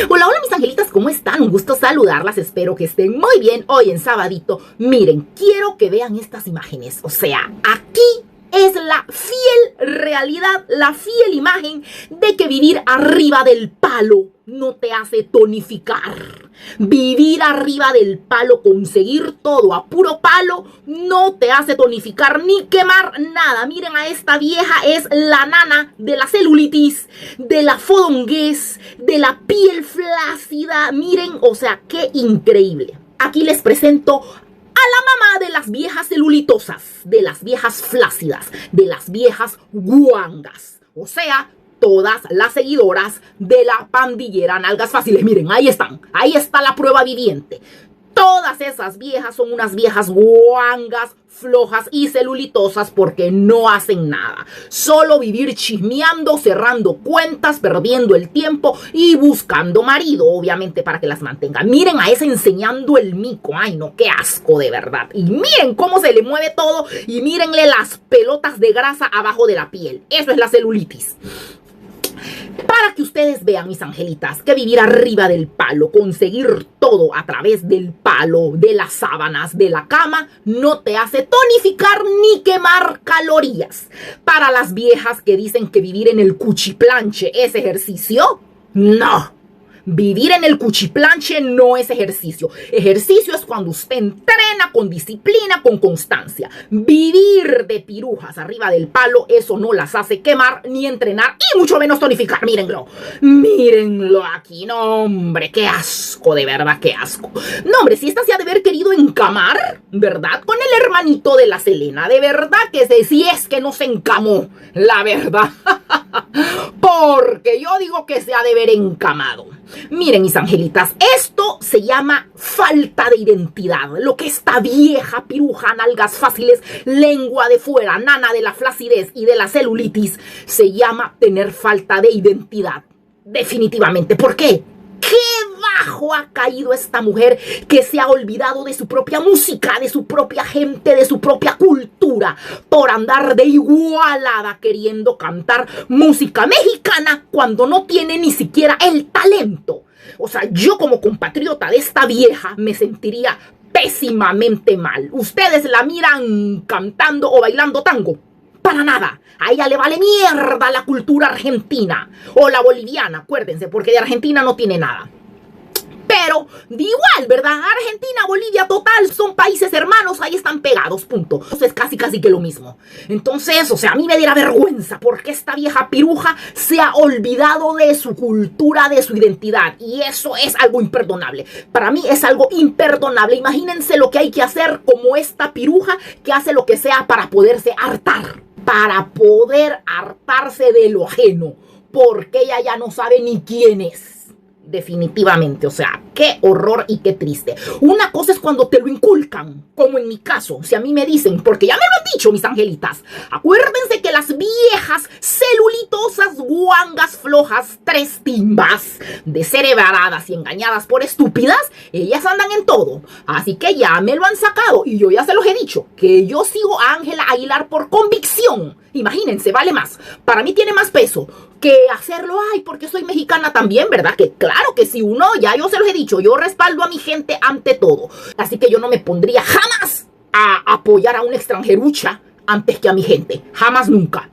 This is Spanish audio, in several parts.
Hola, hola mis angelitas, ¿cómo están? Un gusto saludarlas, espero que estén muy bien hoy en sabadito. Miren, quiero que vean estas imágenes, o sea, aquí es la fiel realidad, la fiel imagen de que vivir arriba del palo no te hace tonificar. Vivir arriba del palo, conseguir todo a puro palo, no te hace tonificar ni quemar nada. Miren a esta vieja, es la nana de la celulitis, de la fodonguez, de la piel flácida. Miren, o sea, qué increíble. Aquí les presento a la mamá de las viejas celulitosas, de las viejas flácidas, de las viejas guangas. O sea, todas las seguidoras de la pandillera Nalgas Fáciles. Miren, ahí están. Ahí está la prueba viviente. Todas esas viejas son unas viejas guangas, flojas y celulitosas porque no hacen nada. Solo vivir chismeando, cerrando cuentas, perdiendo el tiempo y buscando marido, obviamente, para que las mantengan. Miren a esa enseñando el mico. Ay, no, qué asco, de verdad. Y miren cómo se le mueve todo y mírenle las pelotas de grasa abajo de la piel. Eso es la celulitis. Para que ustedes vean, mis angelitas, que vivir arriba del palo, conseguir todo a través del palo, de las sábanas, de la cama, no te hace tonificar ni quemar calorías. Para las viejas que dicen que vivir en el cuchiplanche es ejercicio, no. Vivir en el cuchiplanche no es ejercicio. Ejercicio es cuando usted entrena con disciplina, con constancia. Vivir de pirujas arriba del palo, eso no las hace quemar ni entrenar y mucho menos tonificar. Mírenlo. Mírenlo aquí. No, hombre, qué asco, de verdad, qué asco. No, hombre, si esta se ha de haber querido encamar, ¿verdad? Con el hermanito de la Selena. De verdad que si es que no se encamó, la verdad. Porque yo digo que se ha de haber encamado. Miren, mis angelitas, esto se llama falta de identidad. Lo que esta vieja piruja, nalgas fáciles, lengua de fuera, nana de la flacidez y de la celulitis, se llama tener falta de identidad. Definitivamente. ¿Por qué? ¿Qué bajo ha caído esta mujer que se ha olvidado de su propia música, de su propia gente, de su propia cultura, por andar de igualada queriendo cantar música mexicana cuando no tiene ni siquiera el talento? O sea, yo como compatriota de esta vieja me sentiría pésimamente mal. Ustedes la miran cantando o bailando tango. Para nada. A ella le vale mierda la cultura argentina o la boliviana, acuérdense, porque de Argentina no tiene nada. Pero, de igual, ¿verdad? Argentina, Bolivia, total, son países hermanos, ahí están pegados, punto. Entonces, casi que lo mismo. Entonces, o sea, a mí me diera vergüenza porque esta vieja piruja se ha olvidado de su cultura, de su identidad. Y eso es algo imperdonable. Para mí es algo imperdonable. Imagínense lo que hay que hacer como esta piruja que hace lo que sea para poderse hartar. Para poder hartarse de lo ajeno. Porque ella ya no sabe ni quién es. Definitivamente, o sea, qué horror y qué triste. Una cosa es cuando te lo inculcan, como en mi caso, si a mí me dicen, porque ya me lo han dicho mis angelitas, acuérdense que las viejas celulitosas, guangas, flojas, tres timbas, descerebradas y engañadas por estúpidas, ellas andan en todo. Así que ya me lo han sacado y yo ya se los he dicho, que yo sigo a Ángela Aguilar por convicción. Imagínense, vale más. Para mí tiene más peso que hacerlo, ay, porque soy mexicana también, ¿verdad? Que claro que si uno, ya yo se los he dicho, yo respaldo a mi gente ante todo. Así que yo no me pondría jamás a apoyar a una extranjerucha antes que a mi gente. Jamás, nunca.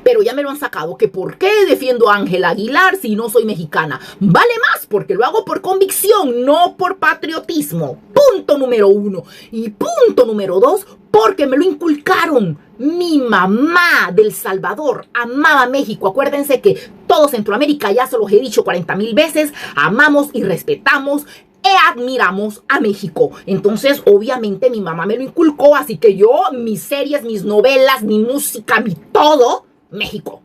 Pero ya me lo han sacado, que por qué defiendo a Ángela Aguilar si no soy mexicana. Vale más, porque lo hago por convicción, no por patriotismo. Punto número 1. Y punto número 2, porque me lo inculcaron. Mi mamá del Salvador amaba México. Acuérdense que todo Centroamérica, ya se los he dicho 40,000 veces, amamos y respetamos admiramos a México. Entonces, obviamente, mi mamá me lo inculcó, así que yo, mis series, mis novelas, mi música, mi todo, México.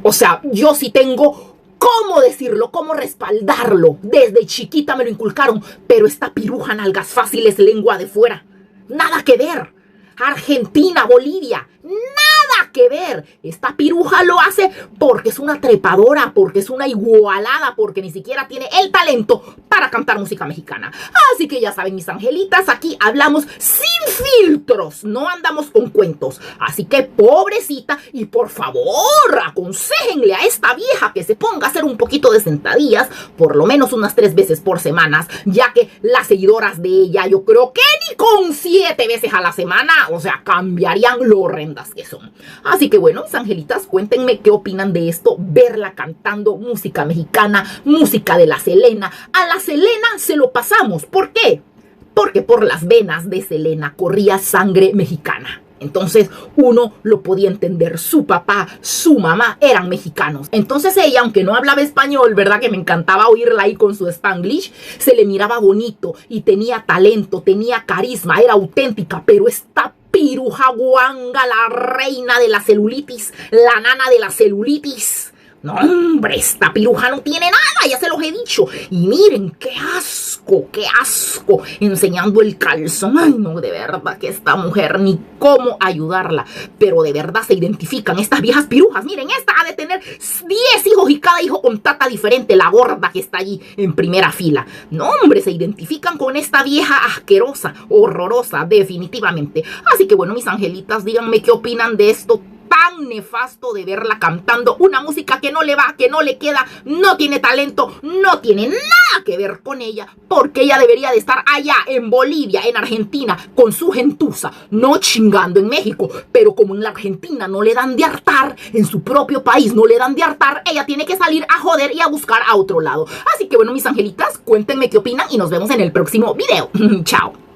O sea, yo sí tengo cómo decirlo, cómo respaldarlo. Desde chiquita me lo inculcaron, pero esta piruja nalgas fáciles, lengua de fuera, nada que ver. Argentina, Bolivia, nada que ver. Esta piruja lo hace porque es una trepadora, porque es una igualada, porque ni siquiera tiene el talento para cantar música mexicana. Así que ya saben, mis angelitas, aquí hablamos sin filtros, no andamos con cuentos. Así que pobrecita, y por favor, aconséjenle a esta vieja que se ponga a hacer un poquito de sentadillas, por lo menos unas 3 veces por semana, ya que las seguidoras de ella, yo creo que ni con 7 veces a la semana, o sea, cambiarían lo horrendas que son. Así que bueno, mis angelitas, cuéntenme qué opinan de esto, verla cantando música mexicana, música de la Selena. A la Selena se lo pasamos. ¿Por qué? Porque por las venas de Selena corría sangre mexicana. Entonces uno lo podía entender, su papá, su mamá eran mexicanos. Entonces ella, aunque no hablaba español, ¿verdad? Que me encantaba oírla ahí con su Spanglish, se le miraba bonito y tenía talento, tenía carisma, era auténtica, pero esta piruja guanga, la reina de la celulitis, la nana de la celulitis. No, hombre, esta piruja no tiene nada, ya se los he dicho. Y miren, qué asco, enseñando el calzón. Ay, no, de verdad que esta mujer, ni cómo ayudarla. Pero de verdad se identifican estas viejas pirujas. Miren, esta ha de tener 10 hijos y cada hijo con tata diferente, la gorda que está allí en primera fila. No, hombre, se identifican con esta vieja asquerosa, horrorosa, definitivamente. Así que bueno, mis angelitas, díganme qué opinan de esto tan nefasto de verla cantando una música que no le va, que no le queda, no tiene talento, no tiene nada que ver con ella, porque ella debería de estar allá en Bolivia, en Argentina, con su gentuza, no chingando en México. Pero como en la Argentina no le dan de hartar, en su propio país no le dan de hartar, ella tiene que salir a joder y a buscar a otro lado. Así que bueno, mis angelitas, cuéntenme qué opinan y nos vemos en el próximo video. Chao.